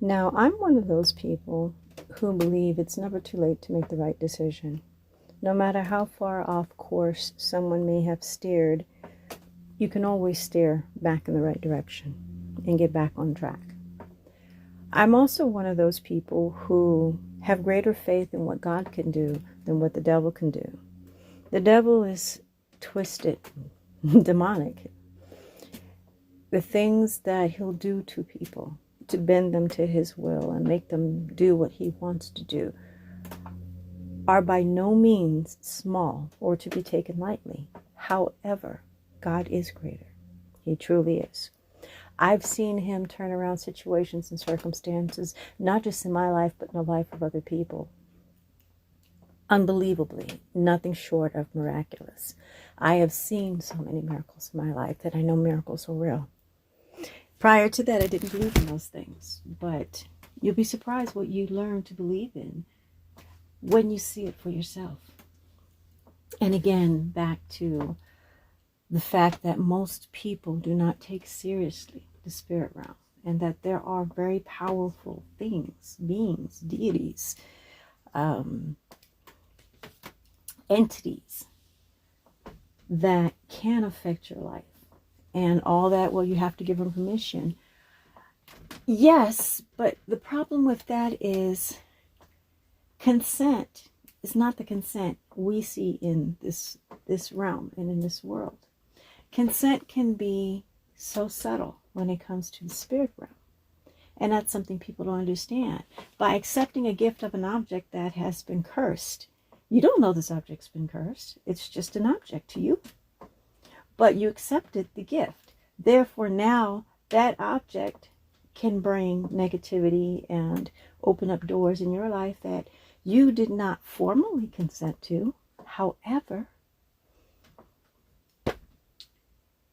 Now, I'm one of those people who believe it's never too late to make the right decision. No matter how far off course someone may have steered, you can always steer back in the right direction and get back on track. I'm also one of those people who have greater faith in what God can do than what the devil can do. The devil is twisted, demonic. The things that he'll do to people to bend them to his will and make them do what he wants to do are by no means small or to be taken lightly. However, God is greater. He truly is. I've seen him turn around situations and circumstances, not just in my life, but in the life of other people. Unbelievably, nothing short of miraculous. I have seen so many miracles in my life that I know miracles are real. Prior to that, I didn't believe in those things, but you'll be surprised what you learn to believe in when you see it for yourself. And again, back to the fact that most people do not take seriously the spirit realm, and that there are very powerful things, beings, deities, entities that can affect your life. And all that, well, you have to give them permission. Yes, but the problem with that is consent is not the consent we see in this realm and in this world. Consent can be so subtle when it comes to the spirit realm. And that's something people don't understand. By accepting a gift of an object that has been cursed, you don't know this object's been cursed. It's just an object to you. But you accepted the gift. Therefore, now that object can bring negativity and open up doors in your life that you did not formally consent to. However,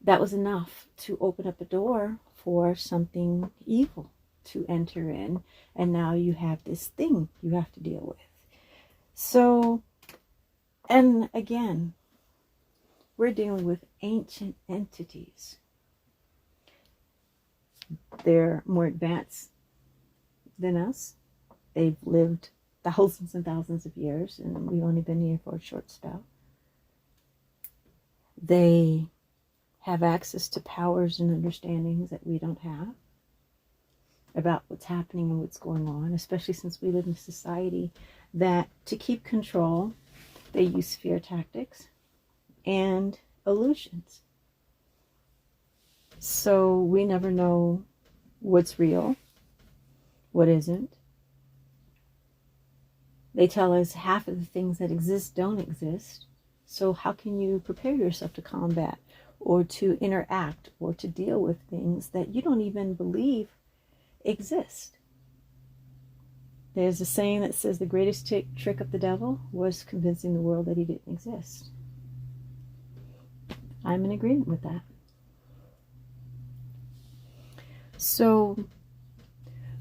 that was enough to open up a door for something evil to enter in. And now you have this thing you have to deal with. So, and again, we're dealing with ancient entities. They're more advanced than us. They've lived thousands and thousands of years, and we've only been here for a short spell. They have access to powers and understandings that we don't have about what's happening and what's going on, especially since we live in a society that, to keep control, they use fear tactics and illusions. So we never know what's real, what isn't. They tell us half of the things that exist don't exist. So how can you prepare yourself to combat or to interact or to deal with things that you don't even believe exist? There's a saying that says the greatest trick of the devil was convincing the world that he didn't exist. I'm in agreement with that. So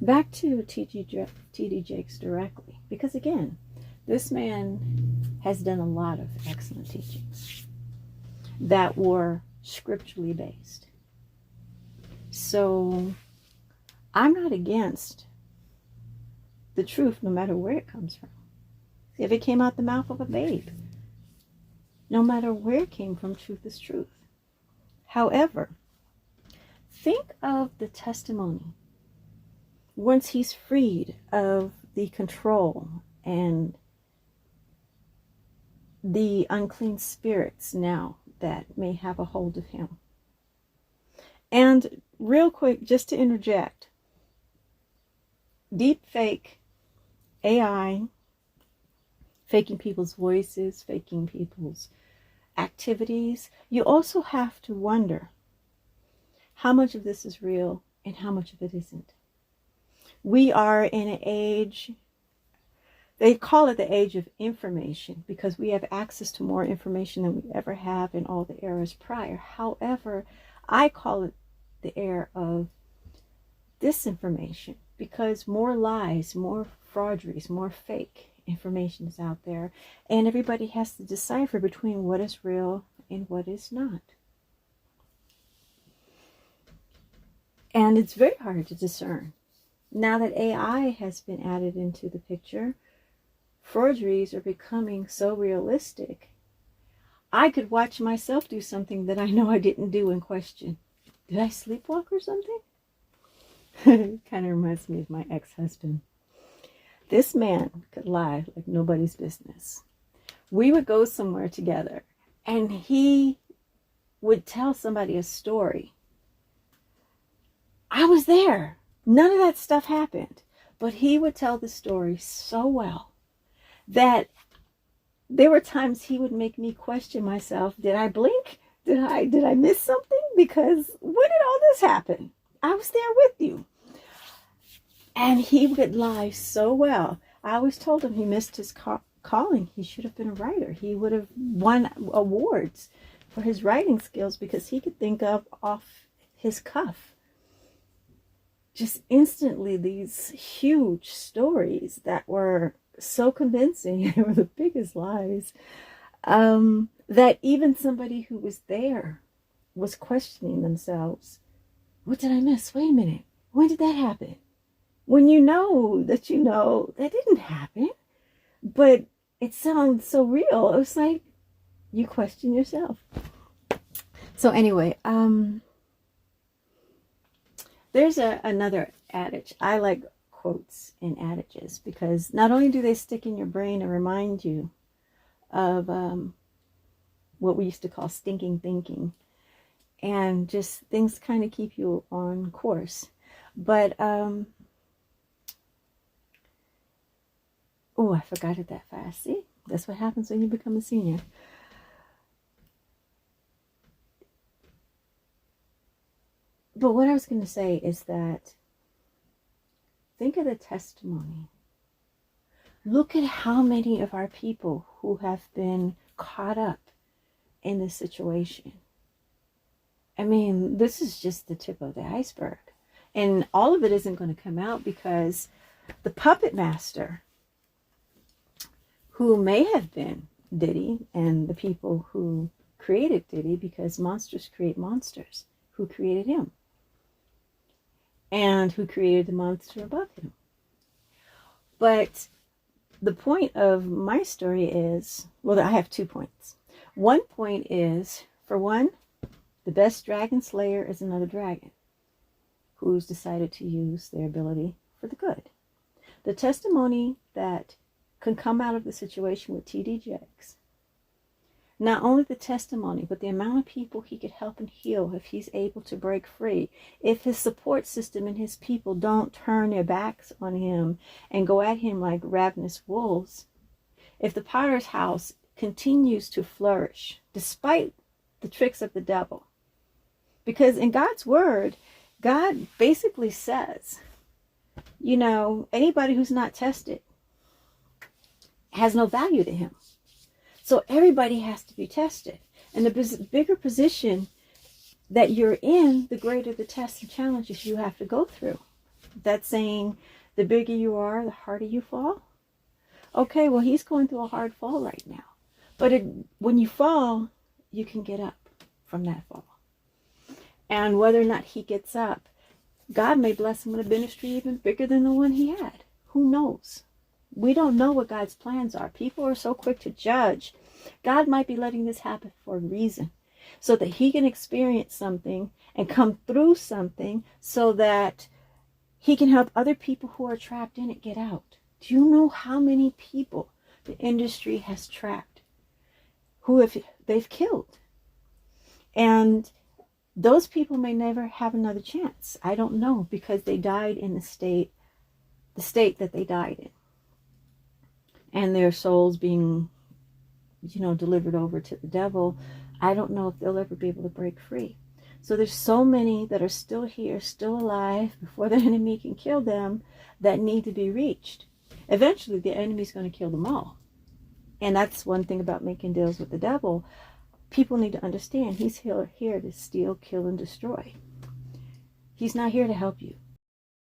back to T.D. Jakes directly, because again, this man has done a lot of excellent teachings that were scripturally based. So I'm not against the truth no matter where it comes from. If it came out the mouth of a babe, no matter where it came from, truth is truth. However, think of the testimony once he's freed of the control and the unclean spirits now that may have a hold of him. And real quick, just to interject, deep fake, AI, faking people's voices, faking people's activities, you also have to wonder how much of this is real and how much of it isn't. We are in an age, they call it the age of information, because we have access to more information than we ever have in all the eras prior. However, I call it the era of disinformation, because more lies, more frauderies, more fake information is out there, and everybody has to decipher between what is real and what is not. And it's very hard to discern Now that AI has been added into the picture, forgeries are becoming so realistic. I could watch myself do something that I know I didn't do and question, did I sleepwalk or something? It kind of reminds me of my ex-husband. This man could lie like nobody's business. We would go somewhere together and he would tell somebody a story. I was there. None of that stuff happened. But he would tell the story so well that there were times he would make me question myself. Did I blink? Did I miss something? Because when did all this happen? I was there with you. And he would lie so well. I always told him he missed his calling. He should have been a writer. He would have won awards for his writing skills because he could think of off his cuff just instantly these huge stories that were so convincing. They were the biggest lies, that even somebody who was there was questioning themselves. What did I miss? Wait a minute. When did that happen? When you know that didn't happen, but it sounds so real. It's like you question yourself. So anyway, there's another adage. I like quotes and adages because not only do they stick in your brain and remind you of what we used to call stinking thinking, and just things kind of keep you on course. But oh, I forgot it that fast. See, that's what happens when you become a senior. But what I was going to say is that think of the testimony. Look at how many of our people who have been caught up in this situation. I mean, this is just the tip of the iceberg. And all of it isn't going to come out because the puppet master, who may have been Diddy and the people who created Diddy, because monsters create monsters, who created him and who created the monster above him. But the point of my story is, well, I have 2 points. One point is, for one, the best dragon slayer is another dragon who's decided to use their ability for the good. The testimony that can come out of the situation with T.D. Jakes, not only the testimony, but the amount of people he could help and heal if he's able to break free, if his support system and his people don't turn their backs on him and go at him like ravenous wolves, if the potter's house continues to flourish despite the tricks of the devil. Because in God's word, God basically says, anybody who's not tested has no value to him. So everybody has to be tested. And the bigger position that you're in, the greater the tests and challenges you have to go through. That's saying the bigger you are, the harder you fall. Okay, well, he's going through a hard fall right now. But when you fall, you can get up from that fall. And whether or not he gets up, God may bless him with a ministry even bigger than the one he had. Who knows? We don't know what God's plans are. People are so quick to judge. God might be letting this happen for a reason, so that he can experience something and come through something so that he can help other people who are trapped in it get out. Do you know how many people the industry has trapped, who they've killed? And those people may never have another chance. I don't know, because they died in the state that they died in. And their souls being, delivered over to the devil. I don't know if they'll ever be able to break free. So there's so many that are still here, still alive, before the enemy can kill them, that need to be reached. Eventually, the enemy's going to kill them all. And that's one thing about making deals with the devil. People need to understand he's here to steal, kill, and destroy. He's not here to help you.